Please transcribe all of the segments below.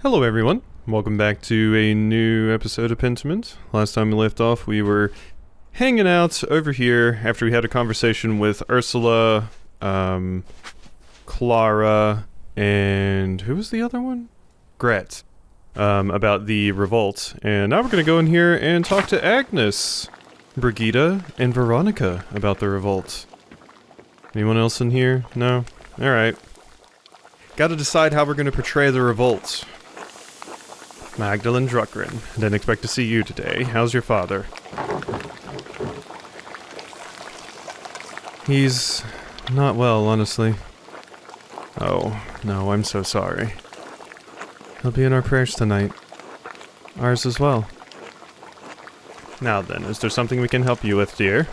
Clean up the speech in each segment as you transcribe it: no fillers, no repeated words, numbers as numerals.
Hello everyone, welcome back to a new episode of Pentiment. Last time we left off, we were hanging out over here after we had a conversation with Ursula, Clara, and who was the other one? Gret, about the revolt. And now we're going to go in here and talk to Agnes, Brigida, and Veronica about the revolt. Anyone else in here? No? Alright. Gotta decide how we're going to portray the revolt. Magdalene Druckgren. Didn't expect to see you today. How's your father? He's not well, honestly. Oh, no, I'm so sorry. He'll be in our prayers tonight. Ours as well. Now then, is there something we can help you with, dear?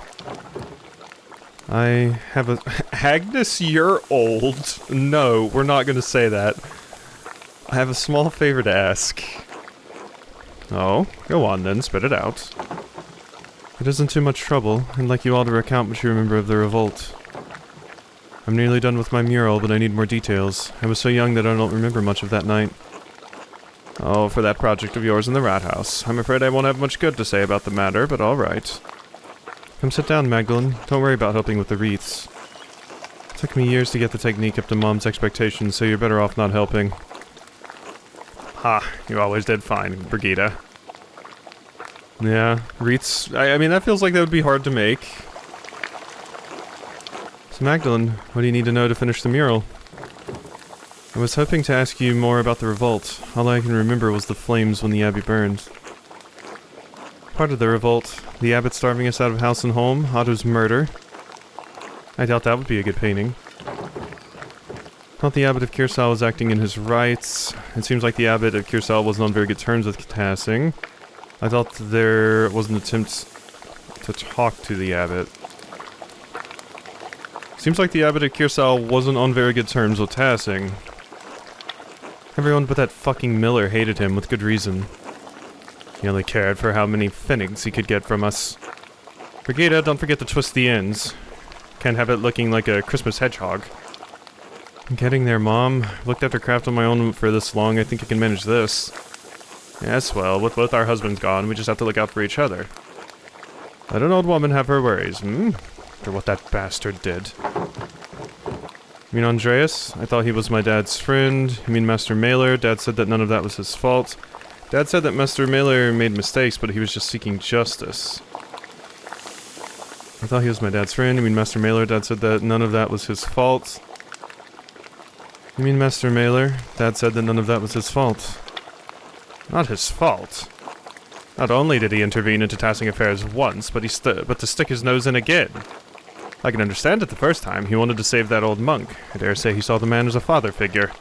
I have a... Agnes, you're old. No, we're not going to say that. I have a small favor to ask. Oh, go on then, spit it out. It isn't too much trouble. I'd like you all to recount what you remember of the revolt. I'm nearly done with my mural, but I need more details. I was so young that I don't remember much of that night. Oh, for that project of yours in the rat house. I'm afraid I won't have much good to say about the matter, but alright. Come sit down, Magdalene. Don't worry about helping with the wreaths. It took me years to get the technique up to Mom's expectations, so you're better off not helping. Ha, you always did fine, Brigida. Yeah, wreaths, I mean, that feels like that would be hard to make. So Magdalene, what do you need to know to finish the mural? I was hoping to ask you more about the revolt. All I can remember was the flames when the abbey burned. Part of the revolt, the abbot starving us out of house and home, Otto's murder. I doubt that would be a good painting. Thought the abbot of Kiersau was acting in his rights. It seems like the abbot of Kiersau wasn't on very good terms with Tassing. I thought there was an attempt to talk to the abbot. Seems like the abbot of Kiersau wasn't on very good terms with Tassing. Everyone but that fucking Miller hated him with good reason. He only cared for how many pfennigs he could get from us. Brigida, don't forget to twist the ends. Can't have it looking like a Christmas hedgehog. I'm getting there, Mom. I've looked after craft on my own for this long, I think I can manage this. Yes, well, with both our husbands gone, we just have to look out for each other. Let an old woman have her worries, For what that bastard did. You mean Andreas? I thought he was my dad's friend. You mean Master Maler? Dad said that none of that was his fault. Dad said that Master Maler made mistakes, but he was just seeking justice. I thought he was my dad's friend. You mean Master Maler? Dad said that none of that was his fault. You mean Master Maler? Dad said that none of that was his fault. Not his fault. Not only did he intervene into Tassing affairs once, but to stick his nose in again. I can understand it the first time. He wanted to save that old monk. I dare say he saw the man as a father figure.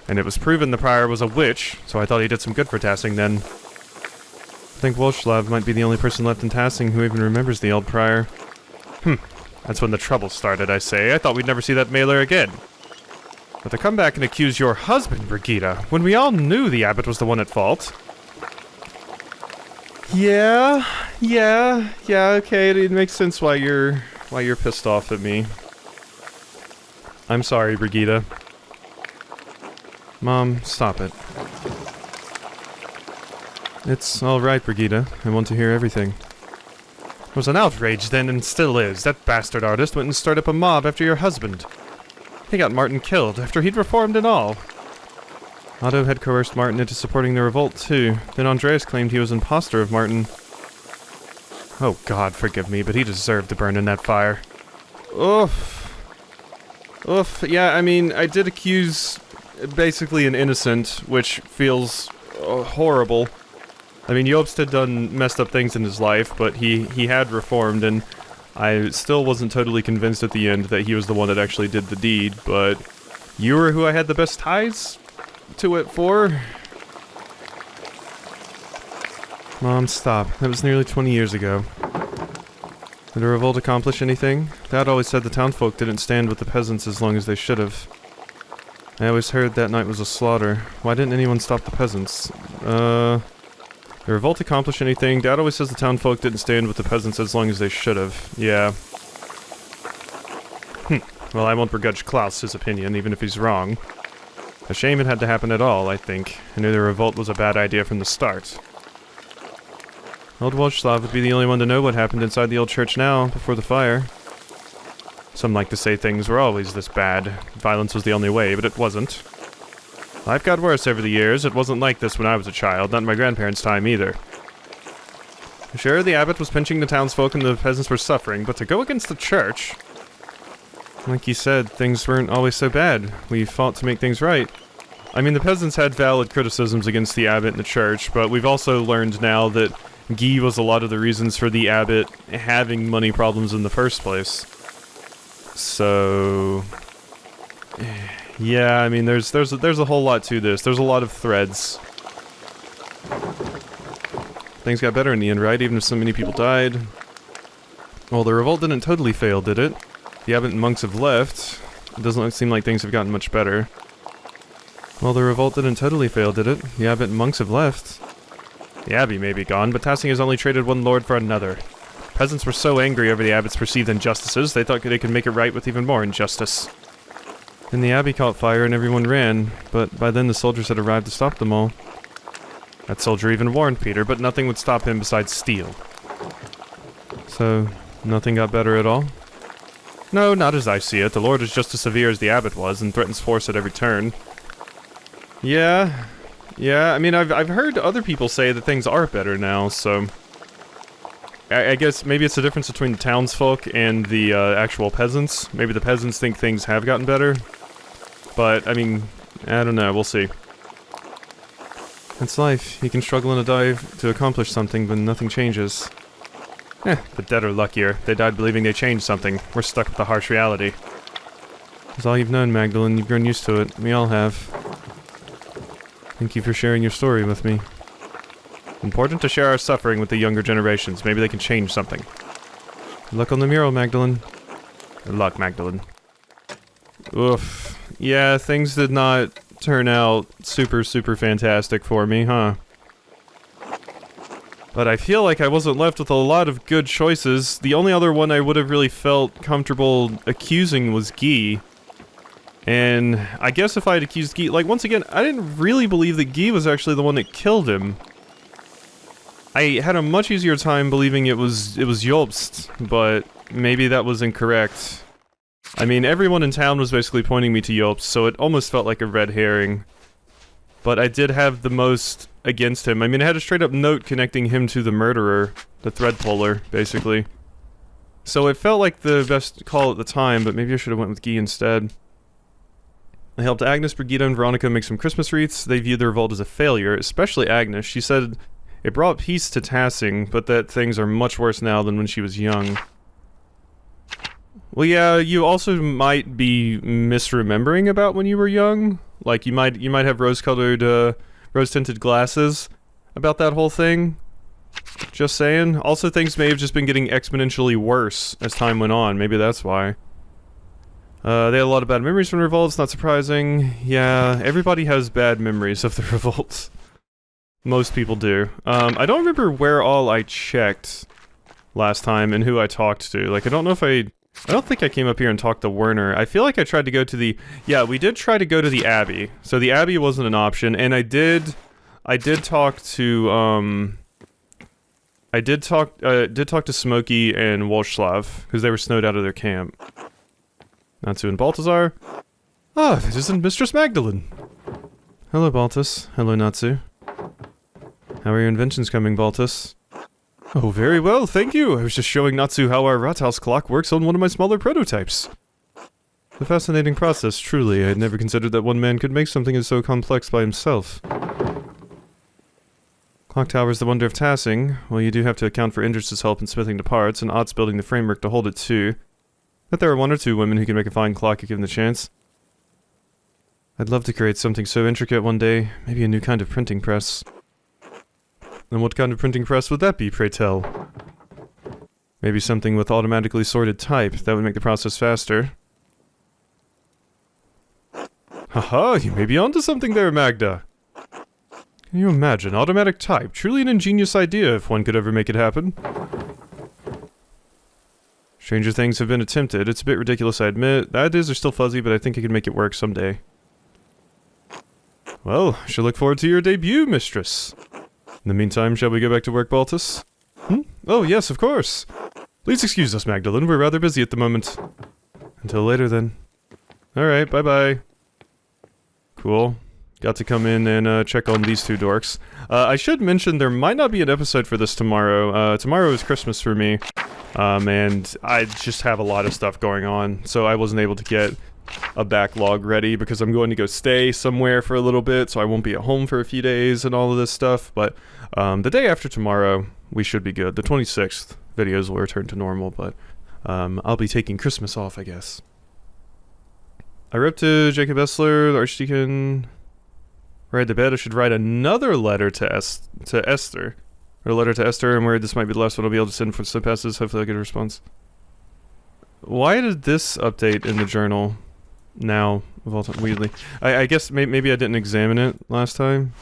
And it was proven the prior was a witch, so I thought he did some good for Tassing then. I think Wolfslav might be the only person left in Tassing who even remembers the old prior. That's when the trouble started, I say. I thought we'd never see that Maler again. But to come back and accuse your husband, Brigida, when we all knew the abbot was the one at fault. Yeah, okay, it makes sense why you're pissed off at me. I'm sorry, Brigida. Mom, stop it. It's alright, Brigida. I want to hear everything. It was an outrage then, and still is. That bastard artist went and stirred up a mob after your husband. He got Martin killed, after he'd reformed and all. Otto had coerced Martin into supporting the revolt, too. Then Andreas claimed he was imposter of Martin. Oh God, forgive me, but he deserved to burn in that fire. Oof. Yeah, I mean, I did accuse basically an innocent, which feels horrible. I mean, Jobst had done messed up things in his life, but he had reformed, and I still wasn't totally convinced at the end that he was the one that actually did the deed, but you were who I had the best ties to it for. Mom, stop. That was nearly 20 years ago. Did the revolt accomplish anything? Dad always said the townfolk didn't stand with the peasants as long as they should have. I always heard that night was a slaughter. Why didn't anyone stop the peasants? The revolt accomplish anything? Dad always says the townfolk didn't stand with the peasants as long as they should have. Yeah. Well, I won't begrudge Klaus his opinion, even if he's wrong. A shame it had to happen at all, I think. I knew the revolt was a bad idea from the start. Old Wojslav would be the only one to know what happened inside the old church now, before the fire. Some like to say things were always this bad. Violence was the only way, but it wasn't. Life got worse over the years. It wasn't like this when I was a child, not in my grandparents' time either. Sure, the abbot was pinching the townsfolk and the peasants were suffering, but to go against the church... Like you said, things weren't always so bad. We fought to make things right. I mean, the peasants had valid criticisms against the abbot and the church, but we've also learned now that Guy was a lot of the reasons for the abbot having money problems in the first place. So... yeah, I mean, there's a whole lot to this. There's a lot of threads. Things got better in the end, right? Even if so many people died. Well, the revolt didn't totally fail, did it? The abbot and monks have left. It doesn't seem like things have gotten much better. Well, the revolt didn't totally fail, did it? The abbot and monks have left. The abbey may be gone, but Tassing has only traded one lord for another. Peasants were so angry over the abbot's perceived injustices, they thought they could make it right with even more injustice. Then the abbey caught fire and everyone ran, but by then the soldiers had arrived to stop them all. That soldier even warned Peter, but nothing would stop him besides steel. So, nothing got better at all? No, not as I see it. The lord is just as severe as the abbot was, and threatens force at every turn. Yeah, I mean, I've heard other people say that things are better now, so... I guess maybe it's the difference between the townsfolk and the actual peasants. Maybe the peasants think things have gotten better. But, I mean, I don't know, we'll see. It's life. You can struggle in a dive to accomplish something, but nothing changes. The dead are luckier. They died believing they changed something. We're stuck with the harsh reality. It's all you've known, Magdalene. You've grown used to it. We all have. Thank you for sharing your story with me. Important to share our suffering with the younger generations. Maybe they can change something. Good luck on the mural, Magdalene. Good luck, Magdalene. Oof. Yeah, things did not turn out super fantastic for me, huh? But I feel like I wasn't left with a lot of good choices. The only other one I would have really felt comfortable accusing was Guy. And I guess if I had accused Guy... Like, once again, I didn't really believe that Guy was actually the one that killed him. I had a much easier time believing it was Jobst, but maybe that was incorrect. I mean, everyone in town was basically pointing me to Jobst, so it almost felt like a red herring. But I did have the most against him. I mean, I had a straight-up note connecting him to the murderer, the thread puller, basically. So it felt like the best call at the time, but maybe I should have went with Guy instead. I helped Agnes, Brigida, and Veronica make some Christmas wreaths. They viewed the revolt as a failure, especially Agnes. She said it brought peace to Tassing, but that things are much worse now than when she was young. Well, yeah, you also might be misremembering about when you were young. Like, you might have rose-colored, rose-tinted glasses about that whole thing. Just saying. Also, things may have just been getting exponentially worse as time went on. Maybe that's why. They had a lot of bad memories from the revolt. It's not surprising. Yeah, everybody has bad memories of the revolt. Most people do. I don't remember where all I checked last time and who I talked to. Like, I don't know if I don't think I came up here and talked to Werner. I feel like I tried to go to the... Yeah, we did try to go to the Abbey. So the Abbey wasn't an option, and I did talk to, I did talk to Smokey and Wolfslav, because they were snowed out of their camp. Natsu and Baltazar. Ah, this isn't Mistress Magdalene. Hello, Baltus. Hello, Natsu. How are your inventions coming, Baltus? Oh, very well, thank you. I was just showing Natsu how our Rathaus clock works on one of my smaller prototypes. A fascinating process, truly. I had never considered that one man could make something so complex by himself. Clock tower is the wonder of Tassing. Well, you do have to account for Indris's help in smithing the parts, and Ott's building the framework to hold it too. But there are one or two women who can make a fine clock if given the chance. I'd love to create something so intricate one day. Maybe a new kind of printing press. And what kind of printing press would that be, pray tell? Maybe something with automatically sorted type. That would make the process faster. Haha, you may be onto something there, Magda. Can you imagine? Automatic type. Truly an ingenious idea if one could ever make it happen. Stranger things have been attempted. It's a bit ridiculous, I admit. The ideas are still fuzzy, but I think I can make it work someday. Well, I shall look forward to your debut, mistress. In the meantime, shall we go back to work, Baltus? Oh, yes, of course. Please excuse us, Magdalene. We're rather busy at the moment. Until later, then. Alright, bye-bye. Cool. Got to come in and check on these two dorks. I should mention there might not be an episode for this tomorrow. Tomorrow is Christmas for me. And I just have a lot of stuff going on, so I wasn't able to get a backlog ready because I'm going to go stay somewhere for a little bit, so I won't be at home for a few days and all of this stuff. But the day after tomorrow, we should be good. The 26th videos will return to normal, but I'll be taking Christmas off, I guess. I wrote to Jacob Essler, the Archdeacon. Right to bed. I should write another letter to Esther. Or a letter to Esther. I'm worried this might be the last one I'll be able to send for some passes. Hopefully I'll get a response. Why did this update in the journal now, of all time, weirdly? I guess maybe I didn't examine it last time.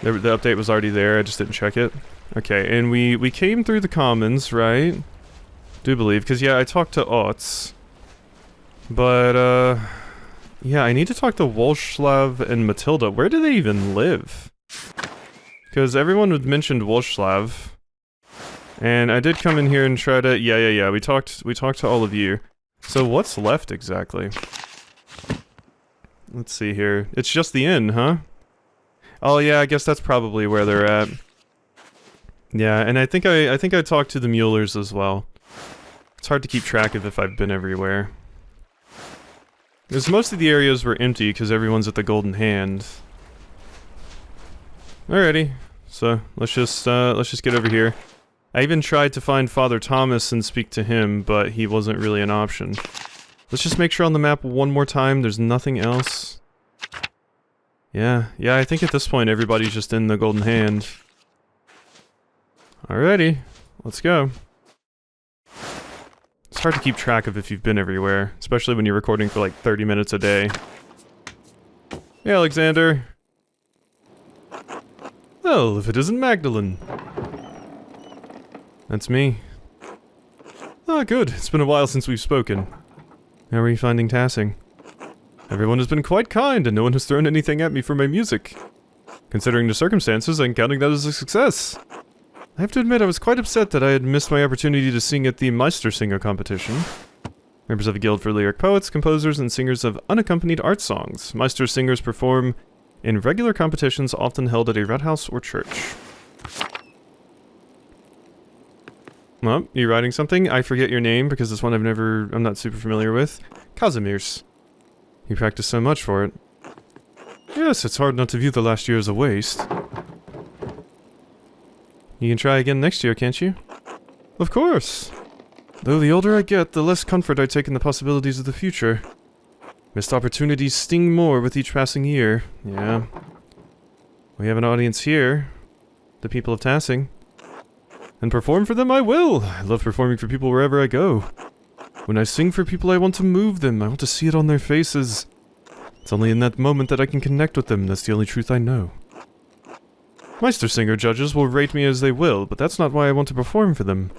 The update was already there, I just didn't check it. Okay, and we came through the commons, right? Do believe, because yeah, I talked to Otz. But, yeah, I need to talk to Wolfslav and Matilda. Where do they even live? Because everyone had mentioned Wolfslav. And I did come in here and try to... Yeah, we talked to all of you. So what's left exactly? Let's see here. It's just the inn, huh? Oh yeah, I guess that's probably where they're at. Yeah, and I think I talked to the Muellers as well. It's hard to keep track of if I've been everywhere. Because most of the areas were empty because everyone's at the Golden Hand. Alrighty, so let's just get over here. I even tried to find Father Thomas and speak to him, but he wasn't really an option. Let's just make sure on the map one more time there's nothing else. Yeah, I think at this point everybody's just in the Golden Hand. Alrighty, let's go. It's hard to keep track of if you've been everywhere, especially when you're recording for like 30 minutes a day. Hey, Alexander. Well, if it isn't Magdalene. That's me. Ah, good. It's been a while since we've spoken. How are you finding Tassing? Everyone has been quite kind, and no one has thrown anything at me for my music. Considering the circumstances, I'm counting that as a success. I have to admit I was quite upset that I had missed my opportunity to sing at the Meistersinger competition. Members of a guild for lyric poets, composers, and singers of unaccompanied art songs. Meistersingers perform in regular competitions often held at a red house or church. Well, you writing something? I forget your name because it's one I'm not super familiar with. Kazimierz. You practiced so much for it. Yes, it's hard not to view the last year as a waste. You can try again next year, can't you? Of course! Though the older I get, the less comfort I take in the possibilities of the future. Missed opportunities sting more with each passing year. Yeah. We have an audience here. The people of Tassing. And perform for them I will! I love performing for people wherever I go. When I sing for people I want to move them, I want to see it on their faces. It's only in that moment that I can connect with them, that's the only truth I know. Meistersinger judges will rate me as they will, but that's not why I want to perform for them.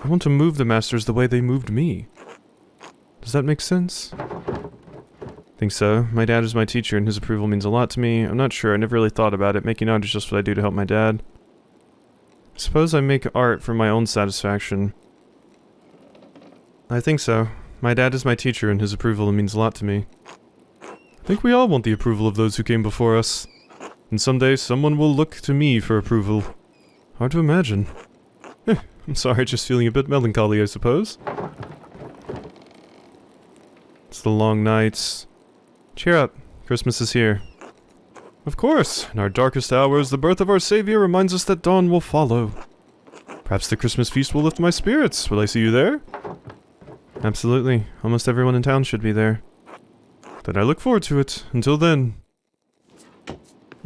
I want to move the masters the way they moved me. Does that make sense? Think so. My dad is my teacher and his approval means a lot to me. I'm not sure, I never really thought about it. Making art is just what I do to help my dad. I suppose I make art for my own satisfaction. I think so. My dad is my teacher and his approval means a lot to me. I think we all want the approval of those who came before us. And someday someone will look to me for approval. Hard to imagine. I'm sorry, just feeling a bit melancholy, I suppose. It's the long nights. Cheer up, Christmas is here. Of course, in our darkest hours, the birth of our Savior reminds us that dawn will follow. Perhaps the Christmas feast will lift my spirits. Will I see you there? Absolutely. Almost everyone in town should be there. Then I look forward to it. Until then.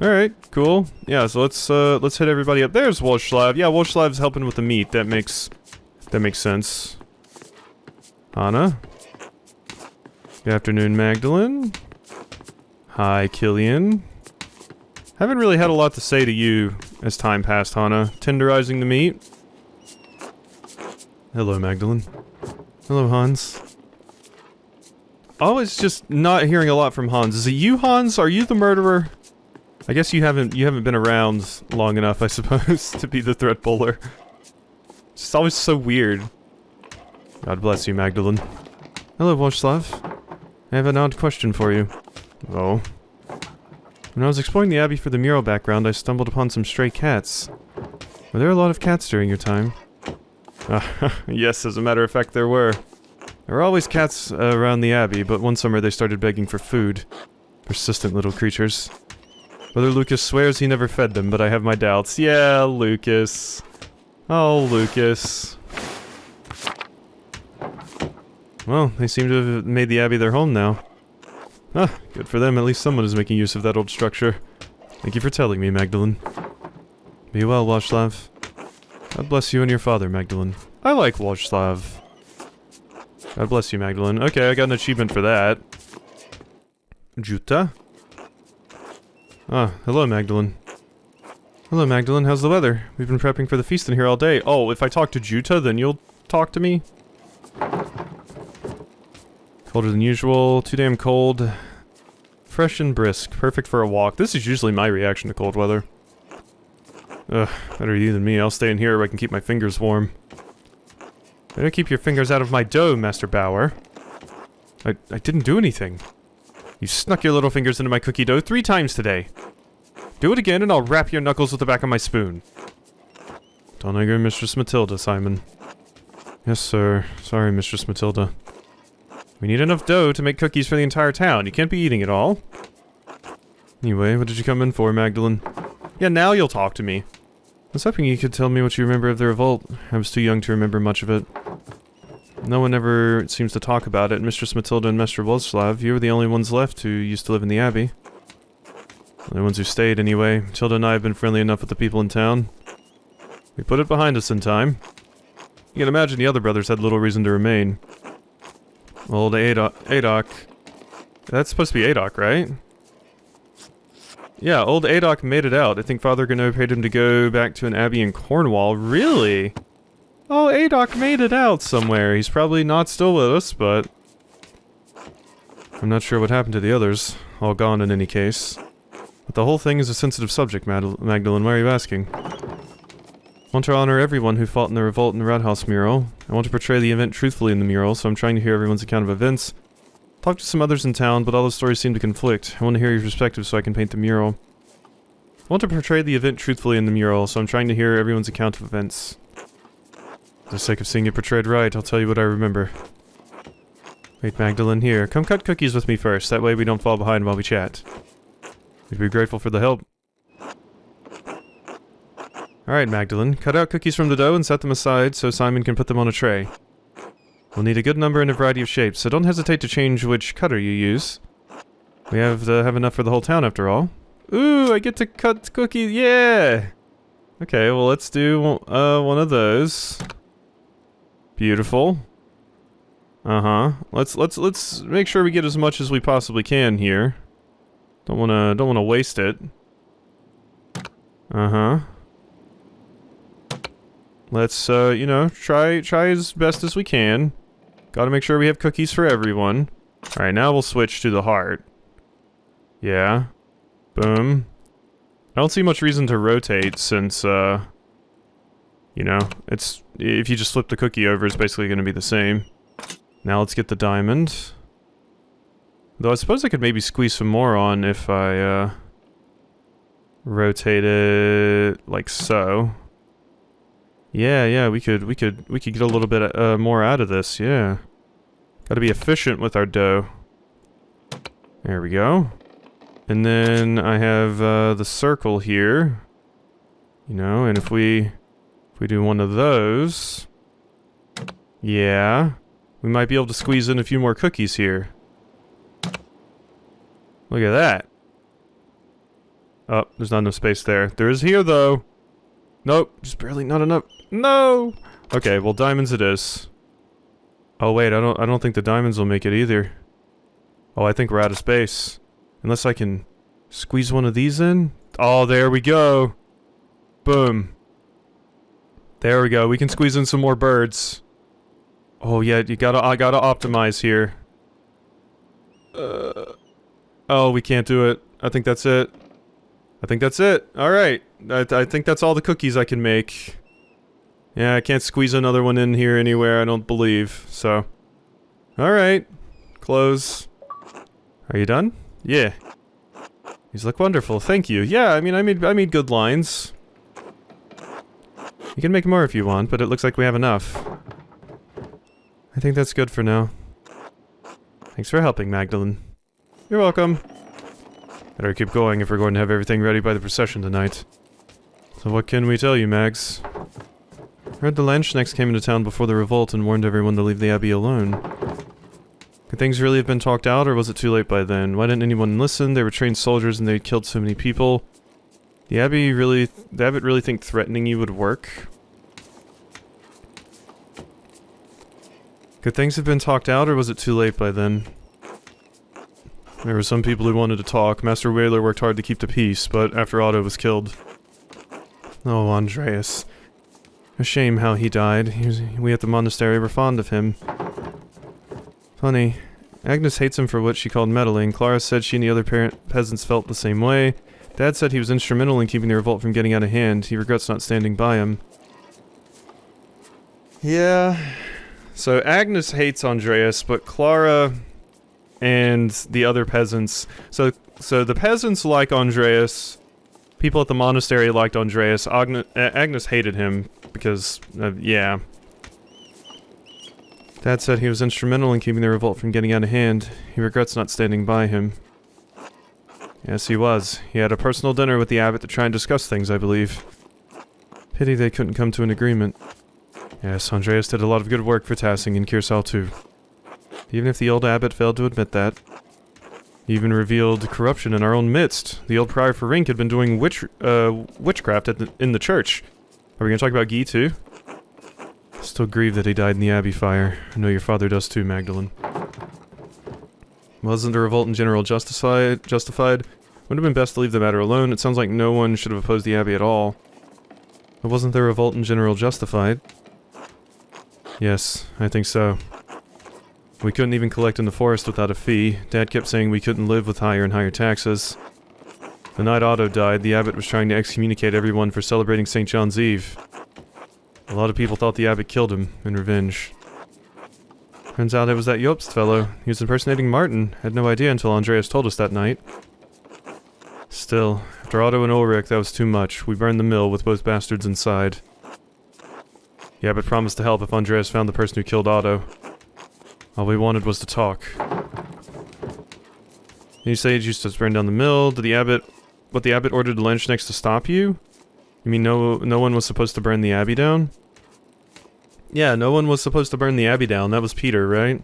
Alright, cool. Yeah, so let's hit everybody up. There's Wolfslav. Yeah, Wolfslav's helping with the meat. That makes sense. Anna. Good afternoon, Magdalene. Hi, Killian. Haven't really had a lot to say to you as time passed, Hannah. Tenderizing the meat. Hello, Magdalene. Hello, Hans. always just not hearing a lot from Hans. Is it you, Hans? Are you the murderer? I guess you haven't been around long enough, I suppose, to be the threat puller. It's just always so weird. God bless you, Magdalene. Hello, Wojslav. I have an odd question for you. Oh. When I was exploring the abbey for the mural background, I stumbled upon some stray cats. Were there a lot of cats during your time? Yes, as a matter of fact, there were. There were always cats around the abbey, but one summer they started begging for food. Persistent little creatures. Brother Lucas swears he never fed them, but I have my doubts. Yeah, Lucas. Oh, Lucas. Well, they seem to have made the abbey their home now. Ah, good for them. At least someone is making use of that old structure. Thank you for telling me, Magdalene. Be well, Wojslav. God bless you and your father, Magdalene. I like Wojslav. God bless you, Magdalene. Okay, I got an achievement for that. Juta? Ah, hello, Magdalene. Hello, Magdalene. How's the weather? We've been prepping for the feast in here all day. Oh, if I talk to Juta, then you'll talk to me? Colder than usual. Too damn cold. Fresh and brisk. Perfect for a walk. This is usually my reaction to cold weather. Ugh, better you than me. I'll stay in here where I can keep my fingers warm. Better keep your fingers out of my dough, Master Bauer. I didn't do anything. You snuck your little fingers into my cookie dough 3 times today. Do it again and I'll wrap your knuckles with the back of my spoon. Don't anger Mistress Matilda, Simon. Yes, sir. Sorry, Mistress Matilda. We need enough dough to make cookies for the entire town. You can't be eating it all. Anyway, what did you come in for, Magdalene? Yeah, now you'll talk to me. I was hoping you could tell me what you remember of the revolt. I was too young to remember much of it. No one ever seems to talk about it. Mistress Matilda and Master Wojslav, you were the only ones left who used to live in the abbey. The only ones who stayed, anyway. Matilda and I have been friendly enough with the people in town. We put it behind us in time. You can imagine the other brothers had little reason to remain. Old Adok. That's supposed to be Adok, right? Yeah, old Adok made it out. I think Father Gano paid him to go back to an abbey in Cornwall. Really? Oh, Adok made it out somewhere. He's probably not still with us, but... I'm not sure what happened to the others. All gone in any case. But the whole thing is a sensitive subject, Magdalene. Why are you asking? I want to honor everyone who fought in the revolt in the Rathaus mural. I want to portray the event truthfully in the mural, so I'm trying to hear everyone's account of events. Talked to some others in town, but all the stories seem to conflict. I want to hear your perspective so I can paint the mural. I want to portray the event truthfully in the mural, so I'm trying to hear everyone's account of events. For the sake of seeing it portrayed right, I'll tell you what I remember. Wait, Magdalene, here. Come cut cookies with me first, that way we don't fall behind while we chat. We'd be grateful for the help. Alright, Magdalene, cut out cookies from the dough and set them aside so Simon can put them on a tray. We'll need a good number and a variety of shapes, so don't hesitate to change which cutter you use. We have enough for the whole town after all. Ooh, I get to cut cookies, yeah! Okay, well let's do one of those. Beautiful. Uh-huh. Let's make sure we get as much as we possibly can here. Don't wanna waste it. Uh-huh. Let's, you know, try as best as we can. Gotta make sure we have cookies for everyone. Alright, now we'll switch to the heart. Yeah. Boom. I don't see much reason to rotate since, you know, it's... if you just flip the cookie over, it's basically gonna be the same. Now let's get the diamond. Though I suppose I could maybe squeeze some more on if I, rotate it like so. Yeah, we could get a little bit more out of this, yeah. Gotta be efficient with our dough. There we go. And then I have the circle here. You know, and if we do one of those, yeah, we might be able to squeeze in a few more cookies here. Look at that. Oh, there's not enough space there. There is here though. Nope, just barely not enough. No! Okay, well diamonds it is. Oh wait, I don't think the diamonds will make it either. Oh, I think we're out of space. Unless I can squeeze one of these in? Oh, there we go! Boom. There we go, we can squeeze in some more birds. Oh yeah, I gotta optimize here. Oh, we can't do it. I think that's it. I think that's it. Alright. I think that's all the cookies I can make. Yeah, I can't squeeze another one in here anywhere, I don't believe, so... Alright. Close. Are you done? Yeah. These look wonderful, thank you. Yeah, I mean, I made good lines. You can make more if you want, but it looks like we have enough. I think that's good for now. Thanks for helping, Magdalene. You're welcome. Better keep going if we're going to have everything ready by the procession tonight. So what can we tell you, Mags? Heard the Landsknechts came into town before the revolt and warned everyone to leave the Abbey alone. Could things really have been talked out, or was it too late by then? Why didn't anyone listen? They were trained soldiers and they'd killed so many people. The Abbot really think threatening you would work? Could things have been talked out, or was it too late by then? There were some people who wanted to talk. Master Whaler worked hard to keep the peace, but after Otto was killed... Oh, Andreas. A shame how he died. We at the monastery were fond of him. Funny. Agnes hates him for what she called meddling. Clara said she and the other peasants felt the same way. Dad said he was instrumental in keeping the revolt from getting out of hand. He regrets not standing by him. Yeah... So Agnes hates Andreas, but Clara and the other peasants... So the peasants like Andreas, people at the monastery liked Andreas, Agnes hated him because, yeah. Dad said he was instrumental in keeping the revolt from getting out of hand. He regrets not standing by him. Yes, he was. He had a personal dinner with the abbot to try and discuss things, I believe. Pity they couldn't come to an agreement. Yes, Andreas did a lot of good work for Tassing and Kiersau too. Even if the old abbot failed to admit that. He even revealed corruption in our own midst. The old prior for Rink had been doing witchcraft in the church. Are we gonna talk about Guy too? Still grieve that he died in the Abbey fire. I know your father does too, Magdalene. Wasn't the revolt in general justified? Would have been best to leave the matter alone. It sounds like no one should have opposed the Abbey at all. But wasn't the revolt in general justified? Yes, I think so. We couldn't even collect in the forest without a fee. Dad kept saying we couldn't live with higher and higher taxes. The night Otto died, the abbot was trying to excommunicate everyone for celebrating St. John's Eve. A lot of people thought the abbot killed him in revenge. Turns out it was that Jobst fellow. He was impersonating Martin. Had no idea until Andreas told us that night. Still, after Otto and Ulrich, that was too much. We burned the mill with both bastards inside. The abbot promised to help if Andreas found the person who killed Otto. All we wanted was to talk. You say you used to burn down the mill. Did the abbot... What, the abbot ordered the Landsknechts to stop you? You mean no one was supposed to burn the abbey down? Yeah, no one was supposed to burn the abbey down. That was Peter, right?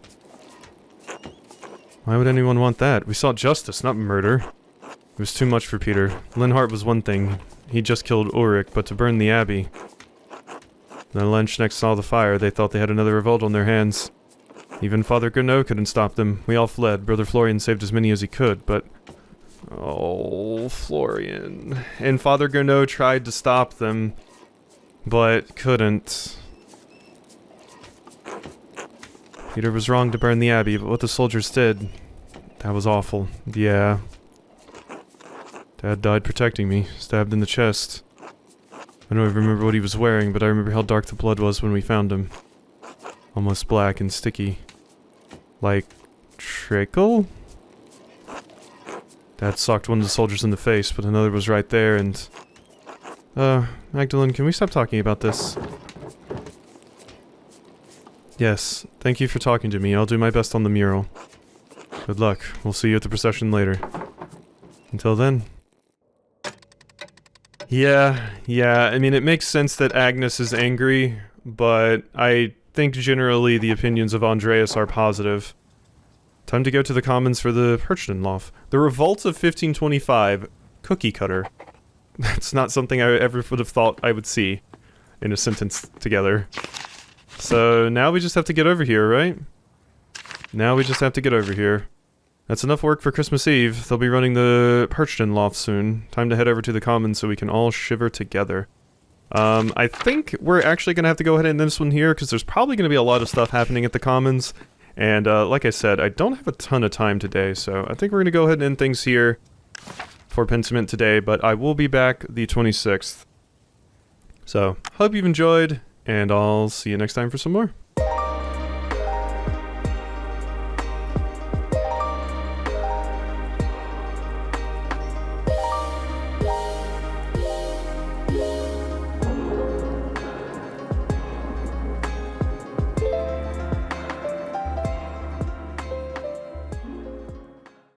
Why would anyone want that? We sought justice, not murder. It was too much for Peter. Linhart was one thing. He just killed Ulrich, but to burn the abbey... When the Landsknechts saw the fire, they thought they had another revolt on their hands. Even Father Gernot couldn't stop them. We all fled. Brother Florian saved as many as he could, but... Oh, Florian. And Father Gernot tried to stop them, but couldn't. Peter was wrong to burn the abbey, but what the soldiers did... That was awful. Yeah. Dad died protecting me, stabbed in the chest. I don't even remember what he was wearing, but I remember how dark the blood was when we found him. Almost black and sticky. Like... trickle? Dad socked one of the soldiers in the face, but another was right there, and... Magdalene, can we stop talking about this? Yes, thank you for talking to me. I'll do my best on the mural. Good luck. We'll see you at the procession later. Until then... Yeah, I mean, it makes sense that Agnes is angry, but I think generally the opinions of Andreas are positive. Time to go to the commons for the Perchtenlof. The Revolt of 1525. Cookie cutter. That's not something I ever would have thought I would see in a sentence together. So now we just have to get over here, right? Now we just have to get over here. That's enough work for Christmas Eve. They'll be running the Perchtenlof soon. Time to head over to the commons so we can all shiver together. I think we're actually going to have to go ahead and end this one here, because there's probably going to be a lot of stuff happening at the commons. And like I said, I don't have a ton of time today, so I think we're going to go ahead and end things here for Pentiment today, but I will be back the 26th. So, hope you've enjoyed, and I'll see you next time for some more.